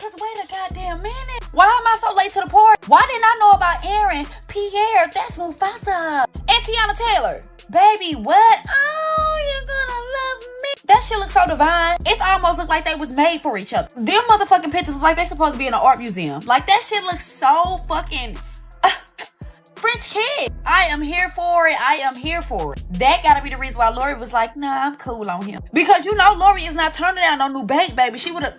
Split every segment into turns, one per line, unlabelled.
Cause wait a goddamn minute. Why am I so late to the party? Why didn't I know about Aaron Pierre? That's Mufasa. And Teyana Taylor. Baby, what? Oh, you're gonna love me. That shit looks so divine. It's almost look like they was made for each other. Them motherfucking pictures look like they supposed to be in an art museum. Like that shit looks so fucking French kid. I am here for it. I am here for it. That gotta be the reason why Lori was like, nah, I'm cool on him. Because you know Lori is not turning down no new bait, baby. She would have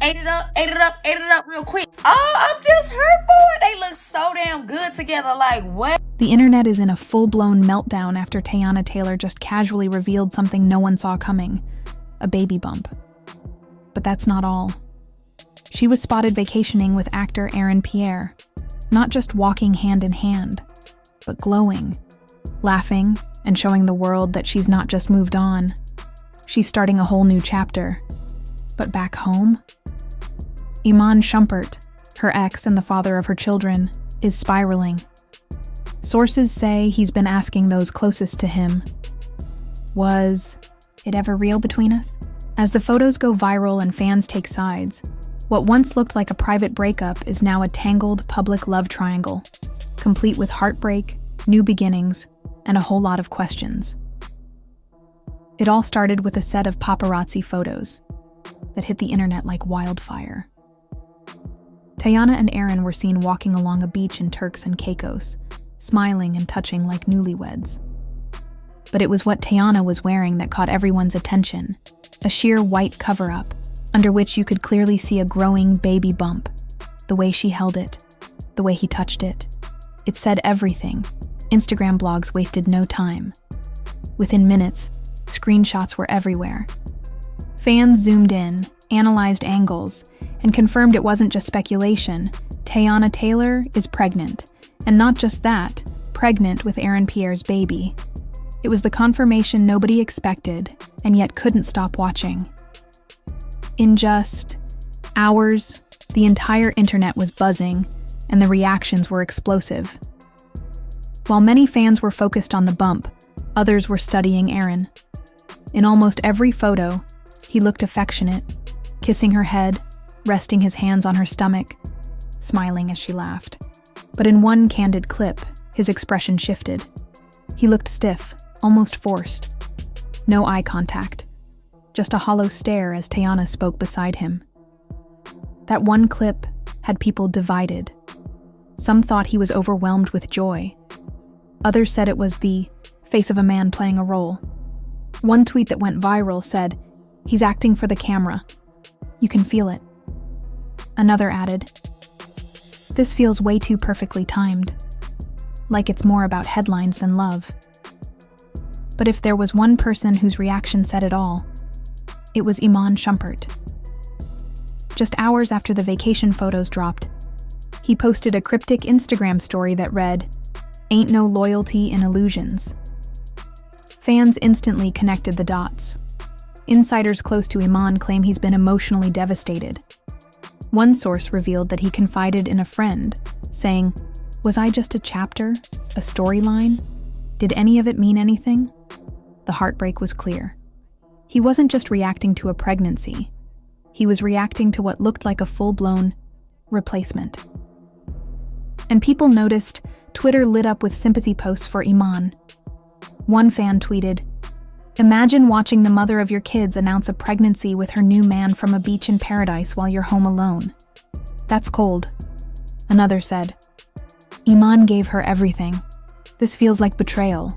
ate it up real quick. Oh, I'm just here for it. They look so damn good together. Like, what?
The internet is in a full-blown meltdown after Teyana Taylor just casually revealed something no one saw coming, a baby bump. But that's not all. She was spotted vacationing with actor Aaron Pierre, not just walking hand in hand, but glowing, laughing, and showing the world that she's not just moved on. She's starting a whole new chapter. But back home? Iman Shumpert, her ex and the father of her children, is spiraling. Sources say he's been asking those closest to him, was it ever real between us? As the photos go viral and fans take sides, what once looked like a private breakup is now a tangled public love triangle, complete with heartbreak, new beginnings, and a whole lot of questions. It all started with a set of paparazzi photos that hit the internet like wildfire. Teyana and Aaron were seen walking along a beach in Turks and Caicos, smiling and touching like newlyweds. But it was what Teyana was wearing that caught everyone's attention, a sheer white cover-up, under which you could clearly see a growing baby bump. The way she held it, the way he touched it. It said everything. Instagram blogs wasted no time. Within minutes, screenshots were everywhere. Fans zoomed in, analyzed angles, and confirmed it wasn't just speculation. Teyana Taylor is pregnant. And not just that, pregnant with Aaron Pierre's baby. It was the confirmation nobody expected, and yet couldn't stop watching. In just hours, the entire internet was buzzing, and the reactions were explosive. While many fans were focused on the bump, others were studying Aaron. In almost every photo, he looked affectionate, kissing her head, resting his hands on her stomach, smiling as she laughed. But in one candid clip, his expression shifted. He looked stiff, almost forced. No eye contact, just a hollow stare as Teyana spoke beside him. That one clip had people divided. Some thought he was overwhelmed with joy. Others said it was the face of a man playing a role. One tweet that went viral said, "He's acting for the camera. You can feel it." Another added, "This feels way too perfectly timed. Like it's more about headlines than love." But if there was one person whose reaction said it all, it was Iman Shumpert. Just hours after the vacation photos dropped, he posted a cryptic Instagram story that read, "Ain't no loyalty in illusions." Fans instantly connected the dots. Insiders close to Iman claim he's been emotionally devastated. One source revealed that he confided in a friend, saying, "Was I just a chapter, a storyline? Did any of it mean anything?" The heartbreak was clear. He wasn't just reacting to a pregnancy. He was reacting to what looked like a full-blown replacement. And people noticed. Twitter lit up with sympathy posts for Iman. One fan tweeted, "Imagine watching the mother of your kids announce a pregnancy with her new man from a beach in paradise while you're home alone. That's cold." Another said, "Iman gave her everything. This feels like betrayal."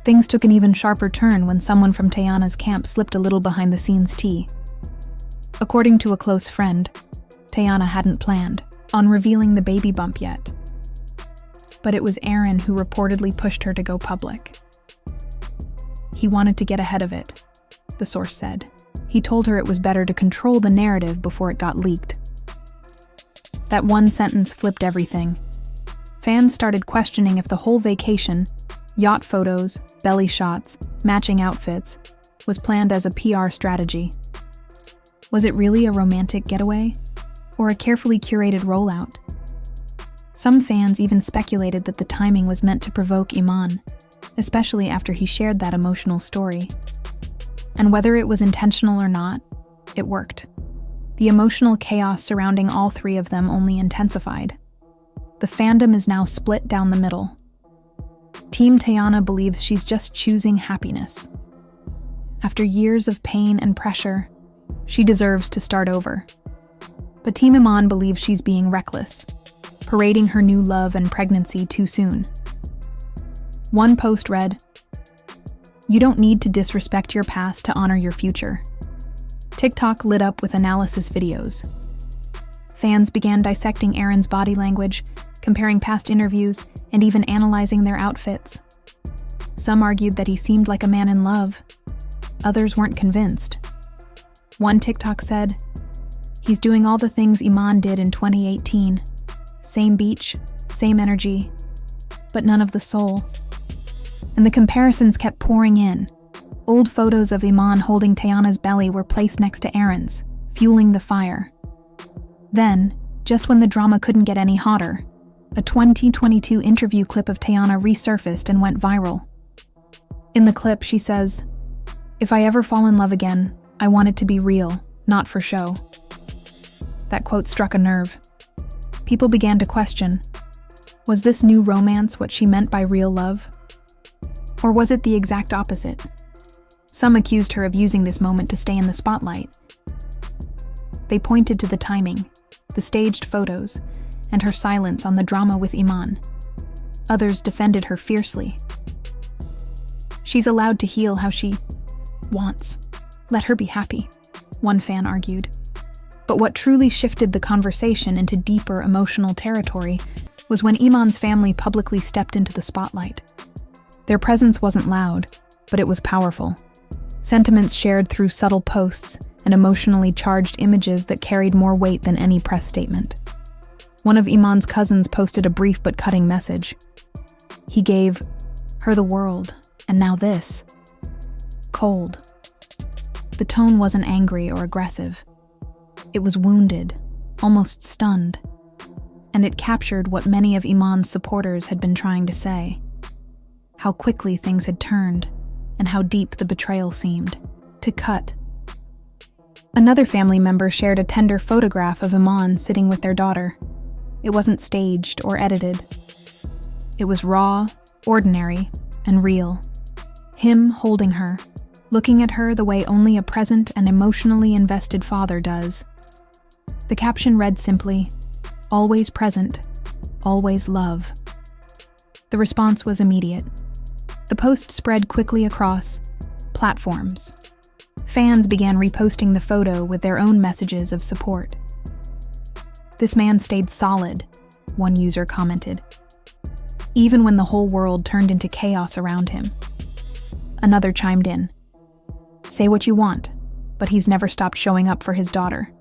Things took an even sharper turn when someone from Teyana's camp slipped a little behind-the-scenes tea. According to a close friend, Teyana hadn't planned on revealing the baby bump yet. But it was Aaron who reportedly pushed her to go public. He wanted to get ahead of it, the source said. He told her it was better to control the narrative before it got leaked. That one sentence flipped everything. Fans started questioning if the whole vacation, yacht photos, belly shots, matching outfits, was planned as a PR strategy. Was it really a romantic getaway? Or a carefully curated rollout? Some fans even speculated that the timing was meant to provoke Iman, especially after he shared that emotional story. And whether it was intentional or not, it worked. The emotional chaos surrounding all three of them only intensified. The fandom is now split down the middle. Team Teyana believes she's just choosing happiness. After years of pain and pressure, she deserves to start over. But Team Iman believes she's being reckless, parading her new love and pregnancy too soon. One post read, "You don't need to disrespect your past to honor your future." TikTok lit up with analysis videos. Fans began dissecting Aaron's body language, comparing past interviews, and even analyzing their outfits. Some argued that he seemed like a man in love. Others weren't convinced. One TikTok said, "He's doing all the things Iman did in 2018. Same beach, same energy, but none of the soul." And the comparisons kept pouring in. Old photos of Iman holding Teyana's belly were placed next to Aaron's, fueling the fire. Then, just when the drama couldn't get any hotter, a 2022 interview clip of Teyana resurfaced and went viral. In the clip, she says, "If I ever fall in love again, I want it to be real, not for show." That quote struck a nerve. People began to question, was this new romance what she meant by real love? Or was it the exact opposite? Some accused her of using this moment to stay in the spotlight. They pointed to the timing, the staged photos, and her silence on the drama with Iman. Others defended her fiercely. "She's allowed to heal how she wants. Let her be happy," one fan argued. But what truly shifted the conversation into deeper emotional territory was when Iman's family publicly stepped into the spotlight. Their presence wasn't loud, but it was powerful. Sentiments shared through subtle posts and emotionally charged images that carried more weight than any press statement. One of Iman's cousins posted a brief but cutting message. He gave her the world, and now this. Cold. The tone wasn't angry or aggressive. It was wounded, almost stunned, and it captured what many of Iman's supporters had been trying to say. How quickly things had turned, and how deep the betrayal seemed to cut. Another family member shared a tender photograph of Iman sitting with their daughter. It wasn't staged or edited. It was raw, ordinary, and real. Him holding her, looking at her the way only a present and emotionally invested father does. The caption read simply, "Always present, always love." The response was immediate. The post spread quickly across platforms. Fans began reposting the photo with their own messages of support. "This man stayed solid," one user commented, "even when the whole world turned into chaos around him." Another chimed in, "Say what you want, but he's never stopped showing up for his daughter."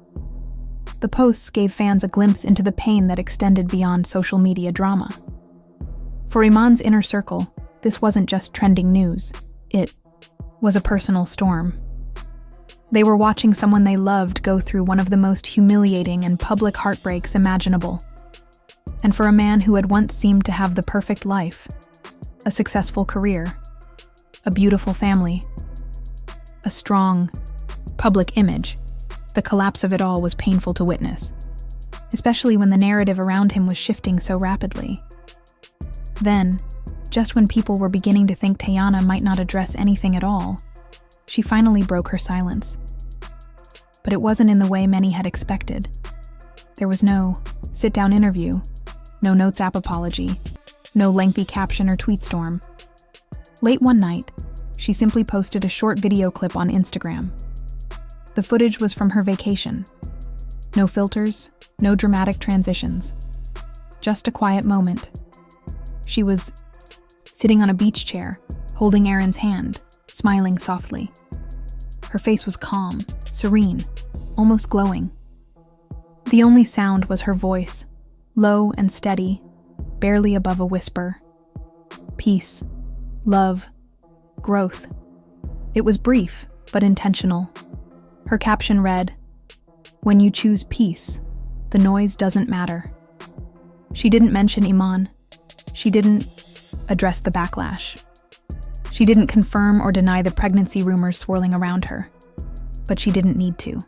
The posts gave fans a glimpse into the pain that extended beyond social media drama. For Iman's inner circle, this wasn't just trending news. It was a personal storm. They were watching someone they loved go through one of the most humiliating and public heartbreaks imaginable. And for a man who had once seemed to have the perfect life, a successful career, a beautiful family, a strong public image, the collapse of it all was painful to witness, especially when the narrative around him was shifting so rapidly. Then, just when people were beginning to think Teyana might not address anything at all, she finally broke her silence. But it wasn't in the way many had expected. There was no sit-down interview, no Notes app apology, no lengthy caption or tweet storm. Late one night, she simply posted a short video clip on Instagram. The footage was from her vacation. No filters, no dramatic transitions. Just a quiet moment. She was sitting on a beach chair, holding Aaron's hand, smiling softly. Her face was calm, serene, almost glowing. The only sound was her voice, low and steady, barely above a whisper. Peace, love, growth. It was brief, but intentional. Her caption read, "When you choose peace, the noise doesn't matter." She didn't mention Iman. She didn't address the backlash. She didn't confirm or deny the pregnancy rumors swirling around her. But she didn't need to.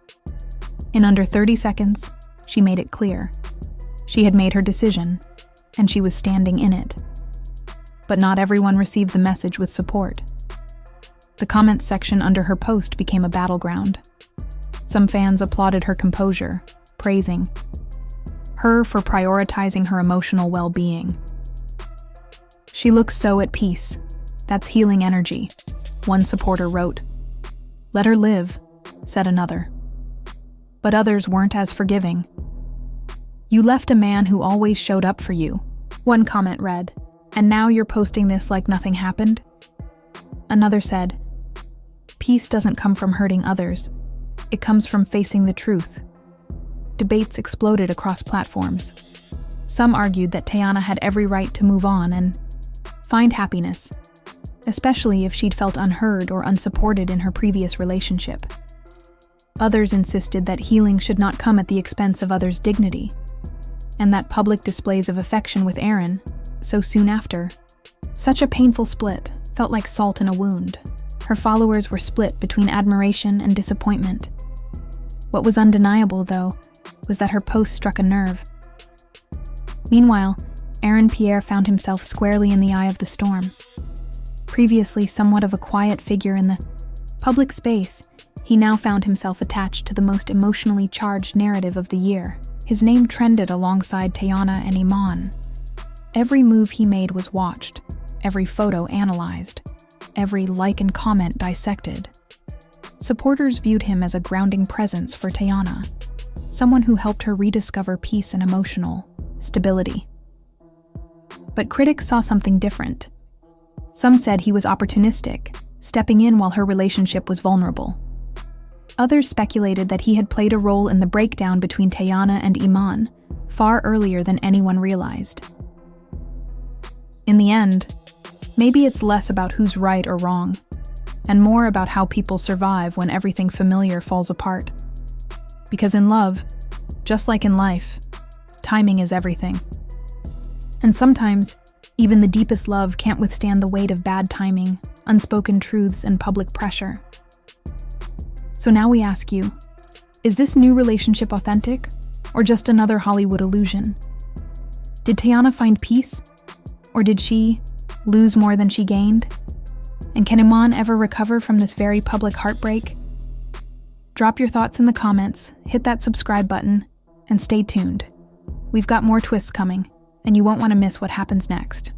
In under 30 seconds, she made it clear. She had made her decision, and she was standing in it. But not everyone received the message with support. The comments section under her post became a battleground. Some fans applauded her composure, praising her for prioritizing her emotional well-being. "She looks so at peace. That's healing energy," one supporter wrote. "Let her live," said another. But others weren't as forgiving. "You left a man who always showed up for you," one comment read, "and now you're posting this like nothing happened?" Another said, "Peace doesn't come from hurting others. It comes from facing the truth." Debates exploded across platforms. Some argued that Teyana had every right to move on and find happiness, especially if she'd felt unheard or unsupported in her previous relationship. Others insisted that healing should not come at the expense of others' dignity, and that public displays of affection with Aaron, so soon after, such a painful split, felt like salt in a wound. Her followers were split between admiration and disappointment. What was undeniable, though, was that her post struck a nerve. Meanwhile, Aaron Pierre found himself squarely in the eye of the storm. Previously somewhat of a quiet figure in the public space, he now found himself attached to the most emotionally charged narrative of the year. His name trended alongside Teyana and Iman. Every move he made was watched, every photo analyzed, every like and comment dissected. Supporters viewed him as a grounding presence for Teyana, someone who helped her rediscover peace and emotional stability. But critics saw something different. Some said he was opportunistic, stepping in while her relationship was vulnerable. Others speculated that he had played a role in the breakdown between Teyana and Iman, far earlier than anyone realized. In the end, maybe it's less about who's right or wrong, and more about how people survive when everything familiar falls apart. Because in love, just like in life, timing is everything. And sometimes, even the deepest love can't withstand the weight of bad timing, unspoken truths, and public pressure. So now we ask you, is this new relationship authentic, or just another Hollywood illusion? Did Teyana find peace, or did she lose more than she gained? And can Iman ever recover from this very public heartbreak? Drop your thoughts in the comments, hit that subscribe button, and stay tuned. We've got more twists coming, and you won't want to miss what happens next.